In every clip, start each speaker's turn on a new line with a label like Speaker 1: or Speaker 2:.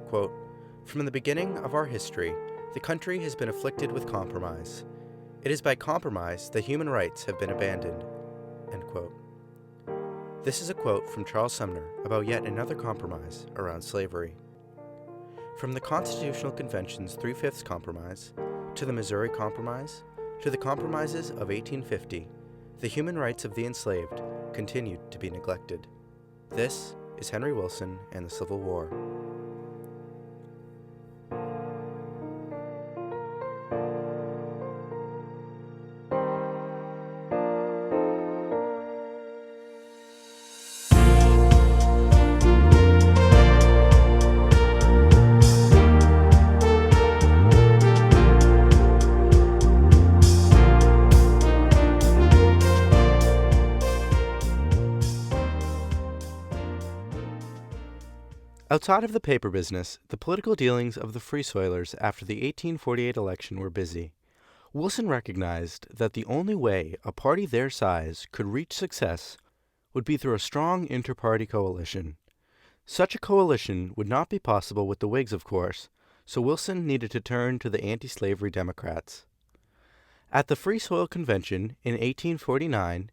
Speaker 1: quote, "From the beginning of our history, the country has been afflicted with compromise. It is by compromise that human rights have been abandoned." End quote. This is a quote from Charles Sumner about yet another compromise around slavery. From the Constitutional Convention's Three-Fifths Compromise, to the Missouri Compromise, to the compromises of 1850, the human rights of the enslaved continued to be neglected. This is Henry Wilson and the Civil War. Outside of the paper business, the political dealings of the Free Soilers after the 1848 election were busy. Wilson recognized that the only way a party their size could reach success would be through a strong inter-party coalition. Such a coalition would not be possible with the Whigs, of course, so Wilson needed to turn to the anti-slavery Democrats. At the Free Soil Convention in 1849,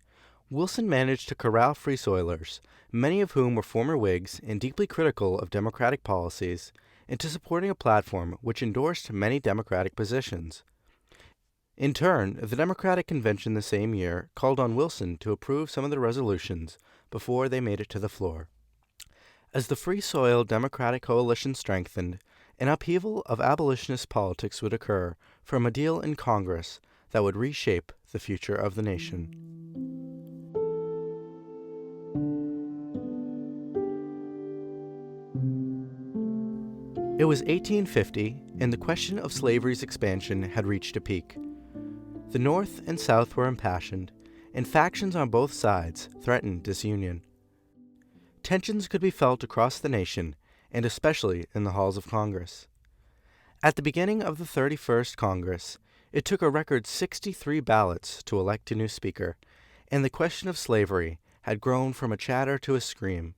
Speaker 1: Wilson managed to corral Free Soilers, many of whom were former Whigs and deeply critical of Democratic policies, into supporting a platform which endorsed many Democratic positions. In turn, the Democratic Convention the same year called on Wilson to approve some of the resolutions before they made it to the floor. As the Free Soil Democratic coalition strengthened, an upheaval of abolitionist politics would occur from a deal in Congress that would reshape the future of the nation. It was 1850, and the question of slavery's expansion had reached a peak. The North and South were impassioned, and factions on both sides threatened disunion. Tensions could be felt across the nation, and especially in the halls of Congress. At the beginning of the 31st Congress, it took a record 63 ballots to elect a new speaker, and the question of slavery had grown from a chatter to a scream.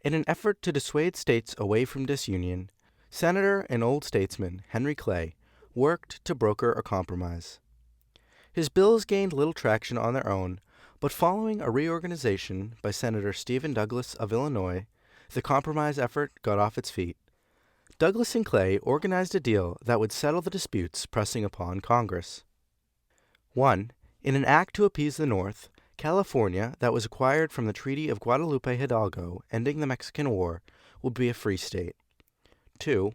Speaker 1: In an effort to dissuade states away from disunion, Senator and old statesman Henry Clay worked to broker a compromise. His bills gained little traction on their own, but following a reorganization by Senator Stephen Douglas of Illinois, the compromise effort got off its feet. Douglas and Clay organized a deal that would settle the disputes pressing upon Congress. 1. In an act to appease the North, California, that was acquired from the Treaty of Guadalupe Hidalgo ending the Mexican War, would be a free state. 2.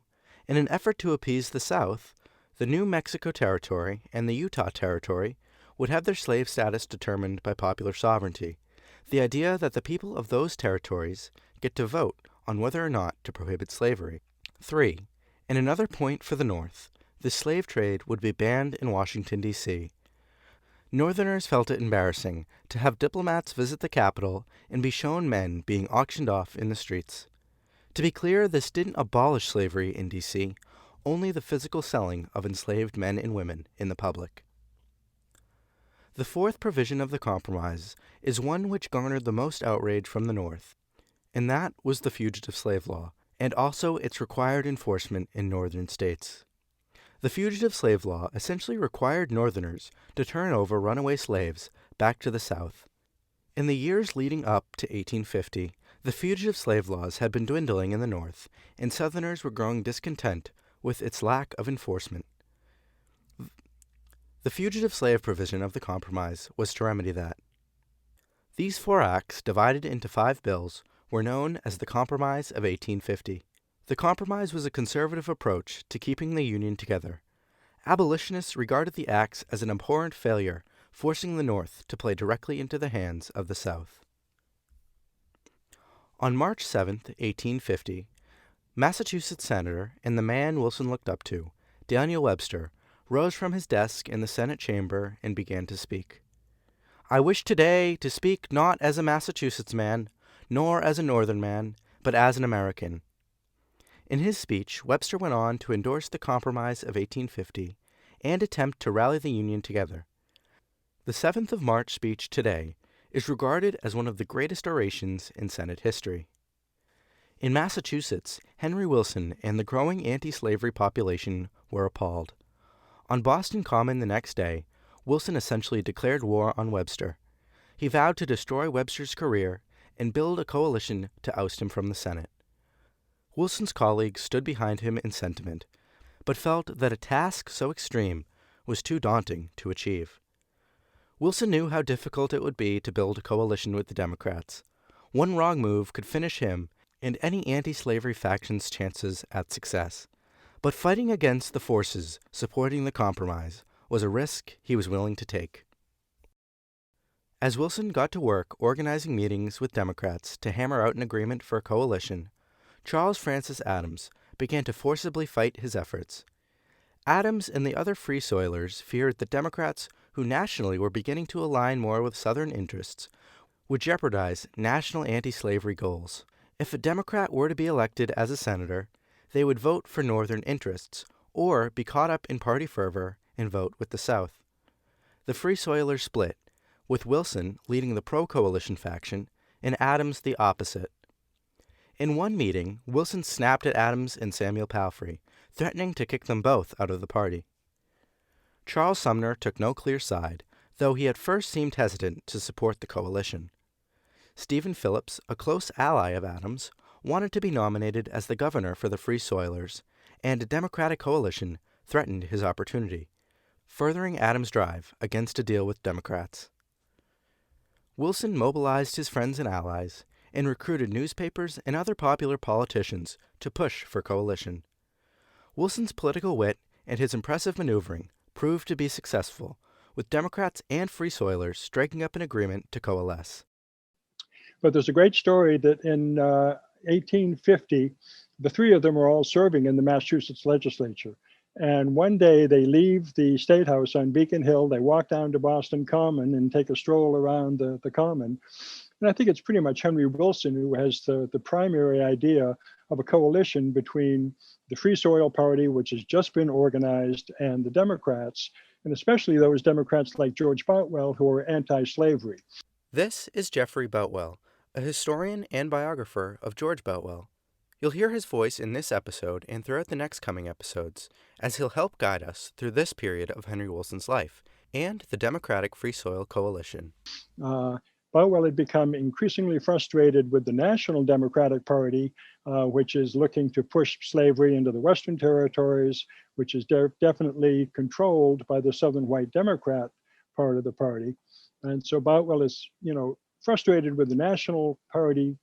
Speaker 1: In an effort to appease the South, the New Mexico Territory and the Utah Territory would have their slave status determined by popular sovereignty, the idea that the people of those territories get to vote on whether or not to prohibit slavery. 3. In another point for the North, the slave trade would be banned in Washington, D.C. Northerners felt it embarrassing to have diplomats visit the capital and be shown men being auctioned off in the streets. To be clear, this didn't abolish slavery in D.C., only the physical selling of enslaved men and women in the public. The fourth provision of the compromise is one which garnered the most outrage from the North, and that was the fugitive slave law, and also its required enforcement in northern states. The Fugitive Slave Law essentially required Northerners to turn over runaway slaves back to the South. In the years leading up to 1850, the fugitive slave laws had been dwindling in the North, and Southerners were growing discontent with its lack of enforcement. The fugitive slave provision of the compromise was to remedy that. These 4 acts, divided into 5 bills, were known as the Compromise of 1850. The compromise was a conservative approach to keeping the Union together. Abolitionists regarded the acts as an abhorrent failure, forcing the North to play directly into the hands of the South. On March 7, 1850, Massachusetts Senator and the man Wilson looked up to, Daniel Webster, rose from his desk in the Senate chamber and began to speak. "I wish today to speak not as a Massachusetts man, nor as a Northern man, but as an American." In his speech, Webster went on to endorse the Compromise of 1850 and attempt to rally the Union together. The 7th of March speech today is regarded as one of the greatest orations in Senate history. In Massachusetts, Henry Wilson and the growing anti-slavery population were appalled. On Boston Common the next day, Wilson essentially declared war on Webster. He vowed to destroy Webster's career and build a coalition to oust him from the Senate. Wilson's colleagues stood behind him in sentiment, but felt that a task so extreme was too daunting to achieve. Wilson knew how difficult it would be to build a coalition with the Democrats. One wrong move could finish him and any anti-slavery faction's chances at success. But fighting against the forces supporting the compromise was a risk he was willing to take. As Wilson got to work organizing meetings with Democrats to hammer out an agreement for a coalition, Charles Francis Adams began to forcibly fight his efforts. Adams and the other Free Soilers feared that Democrats, who nationally were beginning to align more with Southern interests, would jeopardize national anti-slavery goals. If a Democrat were to be elected as a senator, they would vote for Northern interests, or be caught up in party fervor and vote with the South. The Free Soilers split, with Wilson leading the pro-coalition faction and Adams the opposite. In one meeting, Wilson snapped at Adams and Samuel Palfrey, threatening to kick them both out of the party. Charles Sumner took no clear side, though he at first seemed hesitant to support the coalition. Stephen Phillips, a close ally of Adams, wanted to be nominated as the governor for the Free Soilers, and a Democratic coalition threatened his opportunity, furthering Adams' drive against a deal with Democrats. Wilson mobilized his friends and allies and recruited newspapers and other popular politicians to push for coalition. Wilson's political wit and his impressive maneuvering proved to be successful, with Democrats and Free Soilers striking up an agreement to coalesce.
Speaker 2: But there's a great story that in 1850, the three of them are all serving in the Massachusetts legislature. And one day they leave the State House on Beacon Hill, they walk down to Boston Common and take a stroll around the Common. And I think it's pretty much Henry Wilson who has the primary idea of a coalition between the Free Soil Party, which has just been organized, and the Democrats, and especially those Democrats like George Boutwell who are anti-slavery.
Speaker 1: This is Jeffrey Boutwell, a historian and biographer of George Boutwell. You'll hear his voice in this episode and throughout the next coming episodes, as he'll help guide us through this period of Henry Wilson's life and the Democratic Free Soil Coalition.
Speaker 2: Boutwell had become increasingly frustrated with the National Democratic Party, which is looking to push slavery into the Western territories, which is definitely controlled by the Southern White Democrat part of the party. And so Boutwell is, frustrated with the National Party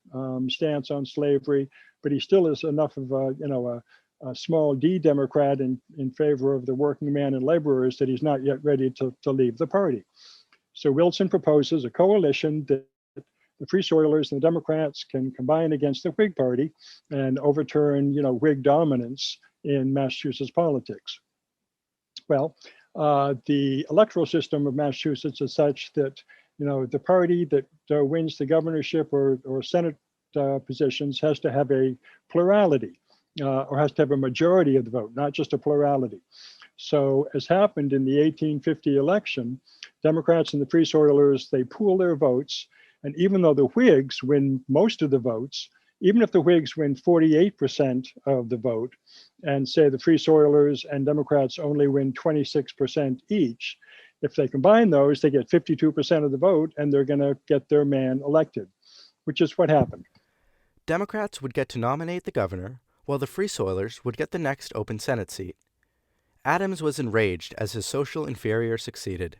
Speaker 2: stance on slavery, but he still is enough of a small D Democrat in favor of the working man and laborers that he's not yet ready to leave the party. So Wilson proposes a coalition that the Free Soilers and the Democrats can combine against the Whig Party and overturn, Whig dominance in Massachusetts politics. Well, the electoral system of Massachusetts is such that, the party that wins the governorship or Senate positions has to have a plurality or has to have a majority of the vote, not just a plurality. So as happened in the 1850 election, Democrats and the Free Soilers, they pool their votes. And even though the Whigs win most of the votes, even if the Whigs win 48% of the vote, and say the Free Soilers and Democrats only win 26% each, if they combine those, they get 52% of the vote, and they're going to get their man elected, which is what happened.
Speaker 1: Democrats would get to nominate the governor, while the Free Soilers would get the next open Senate seat. Adams was enraged as his social inferior succeeded.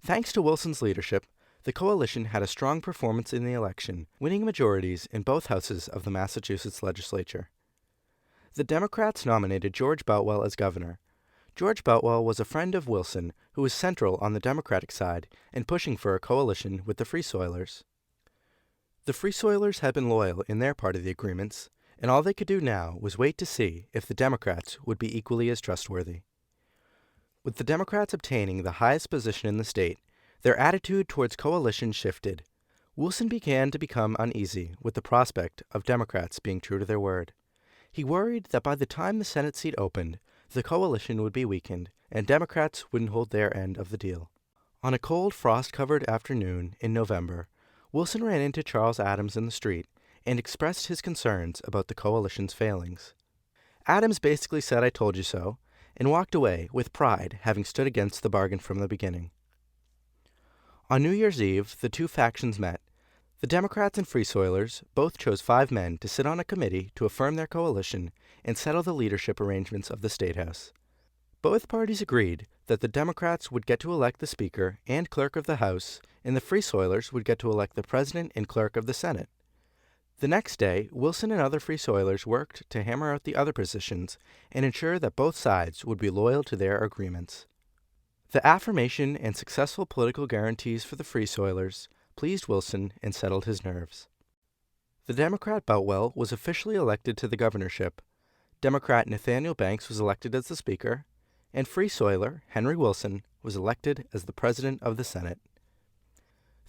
Speaker 1: Thanks to Wilson's leadership, the coalition had a strong performance in the election, winning majorities in both houses of the Massachusetts legislature. The Democrats nominated George Boutwell as governor. George Boutwell was a friend of Wilson who was central on the Democratic side in pushing for a coalition with the Free Soilers. The Free Soilers had been loyal in their part of the agreements, and all they could do now was wait to see if the Democrats would be equally as trustworthy. With the Democrats obtaining the highest position in the state, their attitude towards coalition shifted. Wilson began to become uneasy with the prospect of Democrats being true to their word. He worried that by the time the Senate seat opened, the coalition would be weakened, and Democrats wouldn't hold their end of the deal. On a cold, frost-covered afternoon in November, Wilson ran into Charles Adams in the street and expressed his concerns about the coalition's failings. Adams basically said, "I told you so," and walked away with pride, having stood against the bargain from the beginning. On New Year's Eve, the two factions met. The Democrats and Free Soilers both chose 5 men to sit on a committee to affirm their coalition and settle the leadership arrangements of the State House. Both parties agreed that the Democrats would get to elect the Speaker and Clerk of the House, and the Free Soilers would get to elect the President and Clerk of the Senate. The next day, Wilson and other Free Soilers worked to hammer out the other positions and ensure that both sides would be loyal to their agreements. The affirmation and successful political guarantees for the Free Soilers pleased Wilson and settled his nerves. The Democrat Boutwell was officially elected to the governorship. Democrat Nathaniel Banks was elected as the Speaker, and Free Soiler Henry Wilson was elected as the President of the Senate.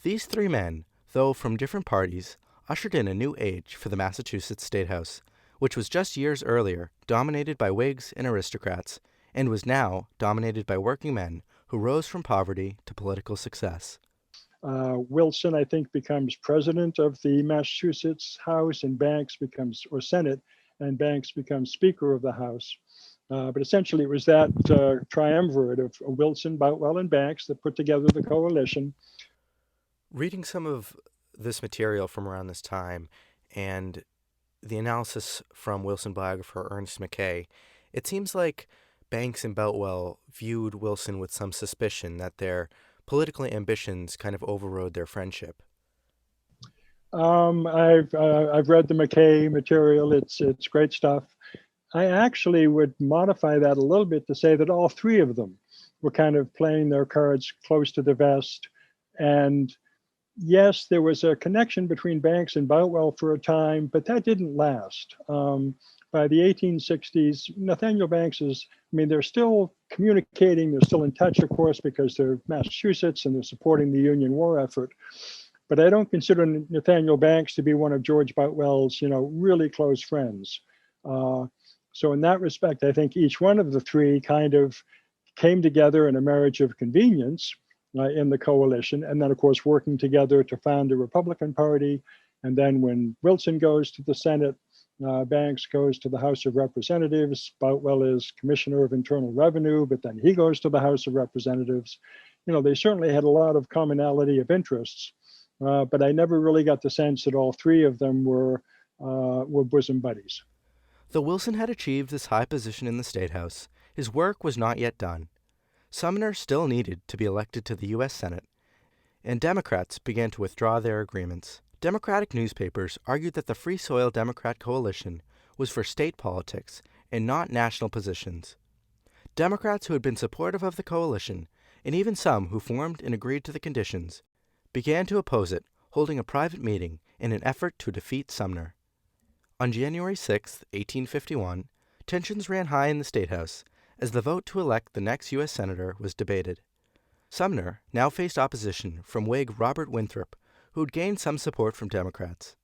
Speaker 1: These 3 men, though from different parties, ushered in a new age for the Massachusetts State House, which was just years earlier dominated by Whigs and aristocrats, and was now dominated by working men who rose from poverty to political success.
Speaker 2: Wilson, I think, becomes president of the Massachusetts House, and Banks becomes, or Senate, and Banks becomes Speaker of the House. But essentially, it was that triumvirate of Wilson, Boutwell, and Banks that put together the coalition.
Speaker 1: Reading some of this material from around this time and the analysis from Wilson biographer Ernest Mackay, it seems like Banks and Boutwell viewed Wilson with some suspicion that their political ambitions kind of overrode their friendship.
Speaker 2: I've read the Mackay material. It's great stuff. I actually would modify that a little bit to say that all 3 of them were kind of playing their cards close to the vest. And yes, there was a connection between Banks and Boutwell for a time, but that didn't last. By the 1860s, Nathaniel Banks they're still communicating, they're still in touch, of course, because they're Massachusetts and they're supporting the Union war effort. But I don't consider Nathaniel Banks to be one of George Boutwell's, really close friends. So in that respect, I think each one of the 3 kind of came together in a marriage of convenience in the coalition, and then, of course, working together to found the Republican Party. And then when Wilson goes to the Senate, Banks goes to the House of Representatives. Boutwell is Commissioner of Internal Revenue, but then he goes to the House of Representatives. They certainly had a lot of commonality of interests, but I never really got the sense that all 3 of them were bosom buddies.
Speaker 1: Though Wilson had achieved this high position in the State House, his work was not yet done. Sumner still needed to be elected to the U.S. Senate, and Democrats began to withdraw their agreements. Democratic newspapers argued that the Free Soil Democrat coalition was for state politics and not national positions. Democrats who had been supportive of the coalition, and even some who formed and agreed to the conditions, began to oppose it, holding a private meeting in an effort to defeat Sumner. On January 6, 1851, tensions ran high in the State House as the vote to elect the next U.S. Senator was debated. Sumner now faced opposition from Whig Robert Winthrop, who had gained some support from Democrats.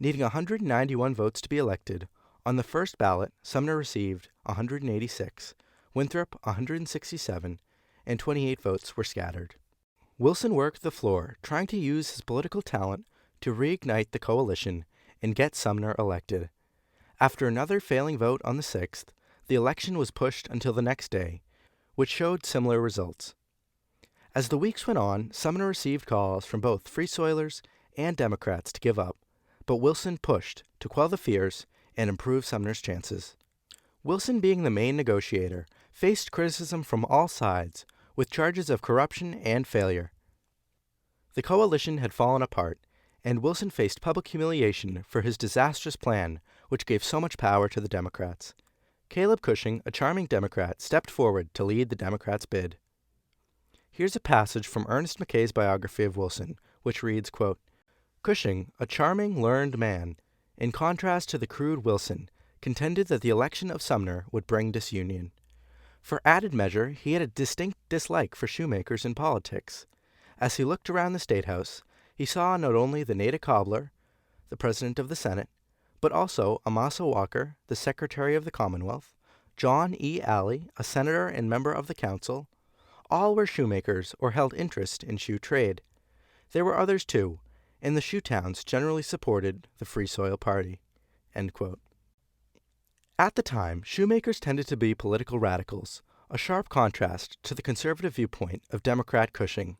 Speaker 1: Needing 191 votes to be elected, on the first ballot, Sumner received 186, Winthrop 167, and 28 votes were scattered. Wilson worked the floor, trying to use his political talent to reignite the coalition and get Sumner elected. After another failing vote on the 6th, the election was pushed until the next day, which showed similar results. As the weeks went on, Sumner received calls from both Free Soilers and Democrats to give up, but Wilson pushed to quell the fears and improve Sumner's chances. Wilson, being the main negotiator, faced criticism from all sides, with charges of corruption and failure. The coalition had fallen apart, and Wilson faced public humiliation for his disastrous plan, which gave so much power to the Democrats. Caleb Cushing, a charming Democrat, stepped forward to lead the Democrats' bid. Here's a passage from Ernest Mackay's biography of Wilson, which reads, quote, "Cushing, a charming, learned man, in contrast to the crude Wilson, contended that the election of Sumner would bring disunion. For added measure, he had a distinct dislike for shoemakers in politics. As he looked around the State House, he saw not only the Nada Cobbler, the President of the Senate, but also Amasa Walker, the Secretary of the Commonwealth, John E. Alley, a senator and member of the Council. All were shoemakers or held interest in shoe trade. There were others too, and the shoe towns generally supported the Free Soil Party." End quote. At the time, shoemakers tended to be political radicals, a sharp contrast to the conservative viewpoint of Democrat Cushing.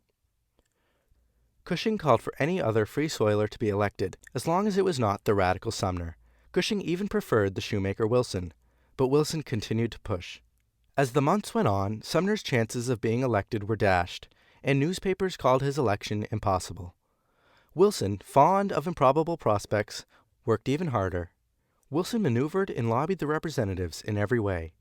Speaker 1: Cushing called for any other Free Soiler to be elected, as long as it was not the radical Sumner. Cushing even preferred the shoemaker Wilson, but Wilson continued to push. As the months went on, Sumner's chances of being elected were dashed, and newspapers called his election impossible. Wilson, fond of improbable prospects, worked even harder. Wilson maneuvered and lobbied the representatives in every way.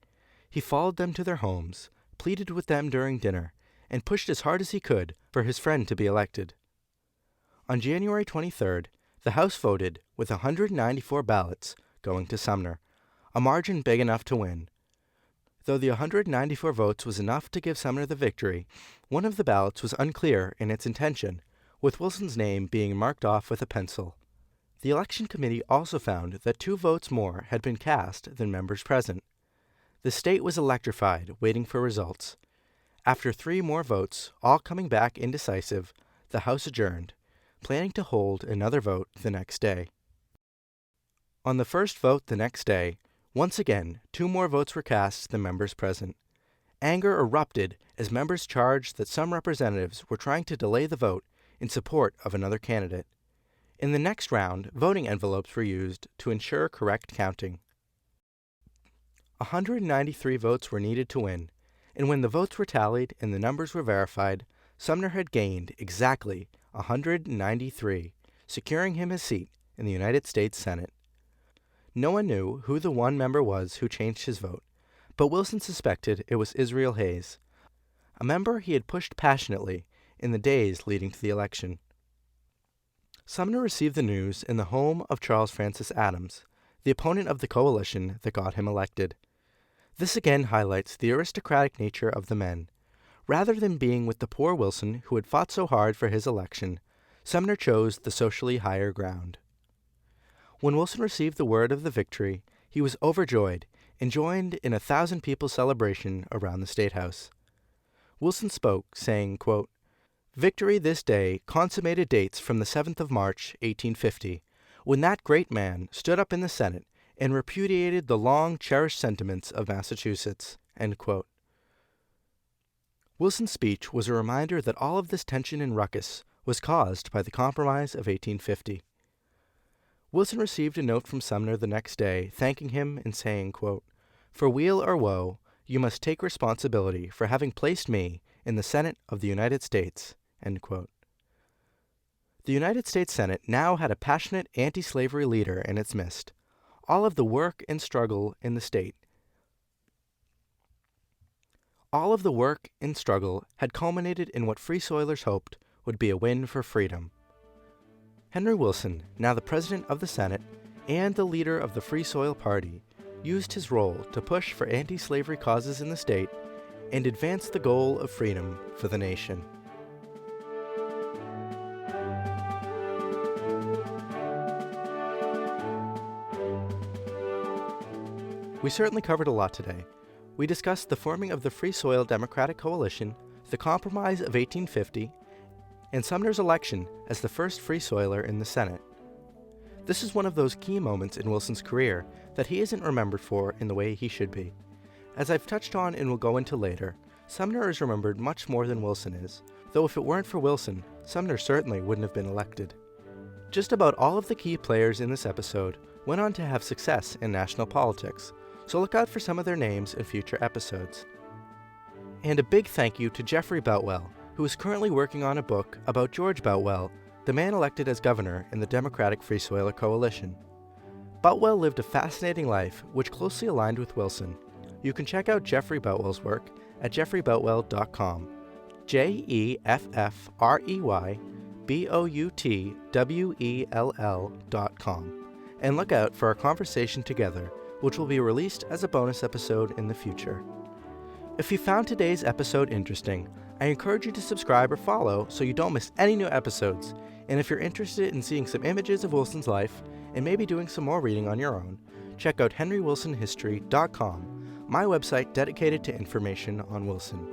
Speaker 1: He followed them to their homes, pleaded with them during dinner, and pushed as hard as he could for his friend to be elected. On January 23rd, the House voted with 194 ballots going to Sumner, a margin big enough to win. Though the 194 votes was enough to give Sumner the victory, one of the ballots was unclear in its intention, with Wilson's name being marked off with a pencil. The election committee also found that 2 votes more had been cast than members present. The state was electrified, waiting for results. After 3 more votes, all coming back indecisive, the House adjourned, planning to hold another vote the next day. On the first vote the next day, once again, 2 more votes were cast than members present. Anger erupted as members charged that some representatives were trying to delay the vote in support of another candidate. In the next round, voting envelopes were used to ensure correct counting. 193 votes were needed to win, and when the votes were tallied and the numbers were verified, Sumner had gained exactly 193, securing him his seat in the United States Senate. No one knew who the one member was who changed his vote, but Wilson suspected it was Israel Hayes, a member he had pushed passionately in the days leading to the election. Sumner received the news in the home of Charles Francis Adams, the opponent of the coalition that got him elected. This again highlights the aristocratic nature of the men. Rather than being with the poor Wilson who had fought so hard for his election, Sumner chose the socially higher ground. When Wilson received the word of the victory, he was overjoyed and joined in a 1,000-people celebration around the State House. Wilson spoke, saying, quote, "Victory this day consummated dates from the 7th of March, 1850, when that great man stood up in the Senate and repudiated the long-cherished sentiments of Massachusetts." End quote. Wilson's speech was a reminder that all of this tension and ruckus was caused by the Compromise of 1850. Wilson received a note from Sumner the next day thanking him and saying, quote, "For weal or woe, you must take responsibility for having placed me in the Senate of the United States." End quote. The United States Senate now had a passionate anti-slavery leader in its midst. All of the work and struggle in the state had culminated in what Free Soilers hoped would be a win for freedom. Henry Wilson, now the president of the Senate and the leader of the Free Soil Party, used his role to push for anti-slavery causes in the state and advance the goal of freedom for the nation. We certainly covered a lot today. We discussed the forming of the Free Soil Democratic Coalition, the Compromise of 1850, and Sumner's election as the first Free Soiler in the Senate. This is one of those key moments in Wilson's career that he isn't remembered for in the way he should be. As I've touched on and will go into later, Sumner is remembered much more than Wilson is, though if it weren't for Wilson, Sumner certainly wouldn't have been elected. Just about all of the key players in this episode went on to have success in national politics, so look out for some of their names in future episodes. And a big thank you to Jeffrey Boutwell, who is currently working on a book about George Boutwell, the man elected as governor in the Democratic Free Soiler Coalition. Boutwell lived a fascinating life which closely aligned with Wilson. You can check out Jeffrey Boutwell's work at jeffreyboutwell.com. JEFFREYBOUTWELL.com. And look out for our conversation together, which will be released as a bonus episode in the future. If you found today's episode interesting, I encourage you to subscribe or follow so you don't miss any new episodes. And if you're interested in seeing some images of Wilson's life and maybe doing some more reading on your own, check out HenryWilsonHistory.com, my website dedicated to information on Wilson.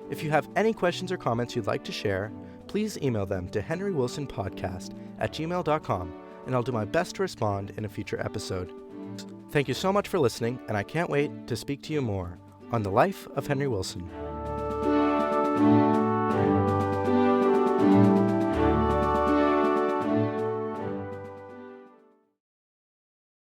Speaker 1: If you have any questions or comments you'd like to share, please email them to HenryWilsonPodcast@gmail.com, and I'll do my best to respond in a future episode. Thank you so much for listening, and I can't wait to speak to you more on the life of Henry Wilson.